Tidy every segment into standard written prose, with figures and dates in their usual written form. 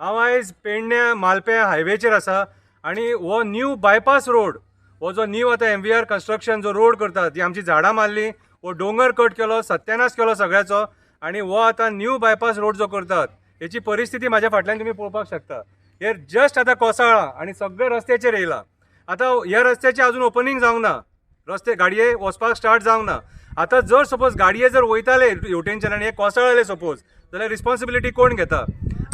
हांव आयज पेडण्या मालप्या हायवेचेर आसा आनी हो न्यू बायपास रोड, हो जो न्यू आतां MVR कन्स्ट्रक्शन जो रोड करतात, जी आमची झाडां मारली, हो डोंगर कट केलो, सत्यानाश केलो सगळ्याचो. आनी हो आतां न्यू बायपास रोड जो करतात हेची परिस्थिती म्हाज्या फाटल्यान तुमी पळोवपाक शकता. हे जस्ट आतां कोसळ्ळा आनी सगळे रस्त्याचेर येयला. आतां ह्या रस्त्याचें आजून ओपनिंग जावंक ना, रस्ते गाडये वचपाक स्टार्ट जावंक ना. आतां जर सपोज गाडये जर वयताले हेवटेनच्यान आनी हे कोसळ्ळले सपोज, जाल्यार रिस्पॉन्सिबिलिटी कोण घेता?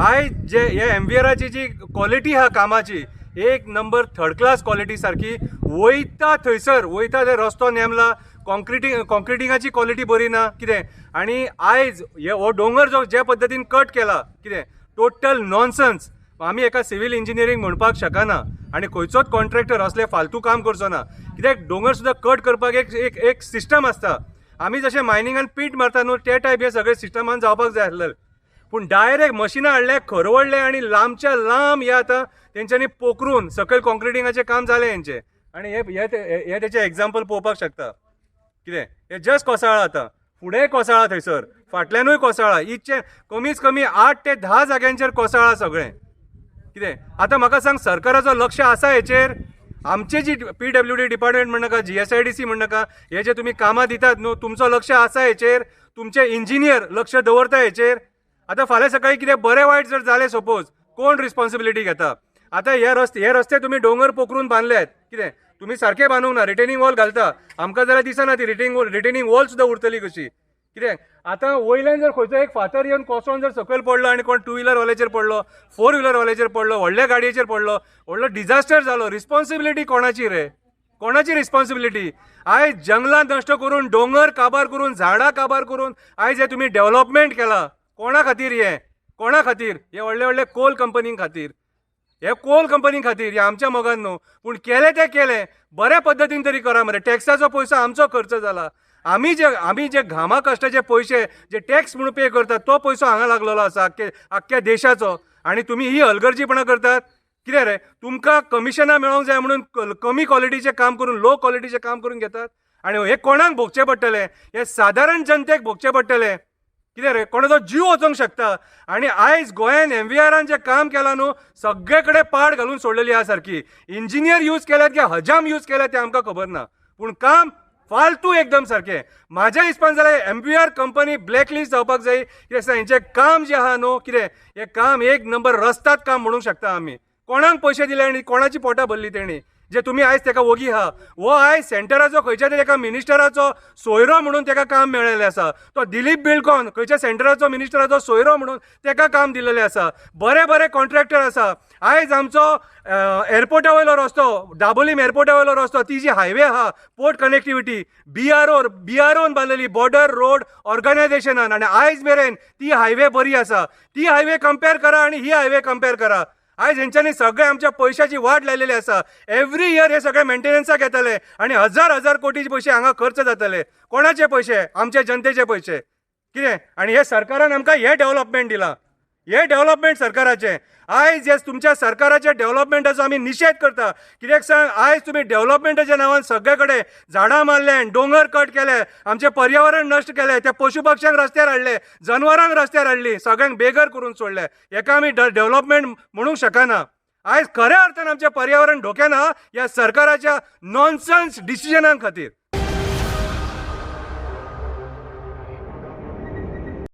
आयज जे हे MVRची जी क्वॉलिटी आहा कामाची, एक नंबर थर्ड क्लास क्वॉलिटी सारकी वयता थंयसर वयता ते रस्तो नेमला, कॉन्क्रिटिंगाची क्वॉलिटी बरी ना कितें. आनी आयज हो डोंगर जो ज्या पद्दतीन कट केला कितें टोटल नॉनसन्स. आमी एका सिव्हिल इंजिनियरींग म्हणपाक शकना आनी खंयचोच कॉन्ट्रॅक्टर असले फालतू काम करचो ना. कित्याक डोंगर सुद्दां कट करपाक एक सिस्टम आसता. आमी जशें मायनिंगान पीट मारता न्हू ते टायप हे सगळे सिस्टमान जावपाक जाय आसलें. पूण डायरेक्ट मशिनां हाडले, खरवडले आनी लांबच्या लांब हे आतां तेंच्यांनी पोखरून सकयल कॉन्क्रिटिंगाचें काम जालें हेंचें. आनी हे तेचें एग्जाम्पल पळोवपाक शकता. कितें हे जस्ट कोसळ्ळा, आतां फुडेंय कोसळ्ळा, थंयसर फाटल्यानूय कोसळ्ळा. इतचे कमीत कमी 8 ते 10 जाग्यांचेर कोसळ्ळा सगळें. कितें आतां म्हाका सांग, सरकाराचो लक्ष आसा हेचेर? आमचे जी PWD डिपार्टमेंट म्हणनाका, GSIDC म्हणनाका, हे जे तुमी कामां दितात न्हू, तुमचो लक्ष आसा हेचेर? तुमचे इंजिनियर लक्ष दवरता हेचेर? आतां फाल्यां सकाळी कितें बरें वायट जर जालें सपोज, कोण रिस्पॉन्सिबिलिटी घेता? आतां हे रस्ते तुमी डोंगर पोखरून बांदल्यात, कितें तुमी सारके बांदूंक ना, रिटेनिंग वॉल घालता. आमकां जाल्यार दिसना ती रिटेनिंग वॉल सुद्दां उरतली कशी. कित्याक आतां वयल्यान जर खंयचो एक फातर येवन कोसळून जर सकयल पडलो आनी कोण 2 व्हिलरवाल्याचेर पडलो, 4 व्हिलरवाल्याचेर पडलो, व्हडल्या गाडयेचेर पडलो, व्हडलो डिझास्टर जालो, रिस्पॉन्सिबिलिटी कोणाची रे? कोणाची रिस्पॉन्सिबिलिटी? आयज जंगलां नश्ट करून, डोंगर काबार करून, झाडां काबार करून आयज हे तुमी डेव्हलपमेंट केला. कोणा खातीर हे? कोणा खातीर? हे व्हडले व्हडले कोल कंपनी खातीर. हे कोल कंपनी खातीर, हे आमच्या मोगान न्हू. पूण केले ते केले, बऱ्या पद्दतीन तरी करा मरे. टॅक्साचो पयसो आमचो खर्च जाला. आमी जे घामा कश्टाचे पयशे जे टॅक्स म्हणून पे करतात, तो पयसो हांगा लागलेलो आसा आख्ख्या देशाचो. आनी तुमी ही हलगर्जीपणां करतात. कितें रे, तुमकां कमिशनां मेळोंक जाय म्हणून कमी क्वॉलिटीचें काम करून, लो क्वॉलिटीचें काम करून घेतात. आनी हे कोणाक भोगचें पडटलें? हे सादारण जनतेक भोगचें पडटलें. कितें रे, कोणाचो जीव वचोंक शकता. आनी आयज गोंयान MVRन जें काम केलां न्हू, सगळे कडेन पाड घालून सोडलेली आसा सारकी. इंजिनियर यूज केल्यात की हजाम यूज केल्यात तें आमकां खबर ना, पूण काम फालतू एकदम सारकें. म्हाज्या हिसपान जाल्यार MVR कंपनी ब्लॅकलिस्ट जावपाक जाय. कित्याक हेंचें काम जें आहा न्हू, कितें हें काम एक नंबर रस्तात काम म्हणूंक शकता आमी. कोणाक पयशे दिले आनी कोणाची पोटां भरली तेणी, जे तुमी आयज तेका वोगी आहा. हो आयज सेंटराचो खंयच्या तरी एका मिनिस्टराचो सोयरो म्हणून तेका काम मेळिल्लें आसा. तो दिलीप बिल्डकॉन खंयच्या सेंटराचो मिनिस्टराचो सोयरो म्हणून तेका काम दिलेलें आसा. बरे बरे कॉन्ट्रॅक्टर आसा. आयज आमचो एअरपोर्टा वयलो रस्तो, दाबोलीम एअरपोर्टा वयलो रस्तो, ती जी हायवे आहा पोर्ट कनेक्टिविटी, BROन बांदलेली, बॉर्डर रोड ऑर्गनायझेशनान, आनी आयज मेरेन ती हायवे बरी आसा. ती हायवे कंपेर करा आनी ही हायवे कंपेर करा. आयज हेंच्यांनी सगळे आमच्या पयशाची वाट लायलेली आसा. एवरी इयर हे सगळे मेंटेनन्साक येतले आनी हजार कोटीचे पयशे हांगा खर्च जातले. कोणाचे पयशे? आमच्या जनतेचे पयशे. कितें? आनी हे सरकारान आमकां हे डेव्हलपमेंट दिलां. हे डेव्हलपमेंट सरकाराचें. आयज हे तुमच्या सरकाराच्या डेव्हलपमेंटाचो आमी निशेध करता. कित्याक सांग, आयज तुमी डेव्हलपमेंटाच्या नांवान सगळे कडेन झाडां मारले, डोंगर कट केले, आमचें पर्यावरण नश्ट केलें, त्या पशु पक्ष्यांक रस्त्यार हाडले, जनवरांक रस्त्यार हाडली, सगळ्यांक बेघर करून सोडले. हेका आमी डेव्हलपमेंट म्हणूंक शकना. आयज खऱ्या अर्थान आमचें पर्यावरण धोक्यान आहा ह्या सरकाराच्या नॉनसन्स डिसिजनां खातीर.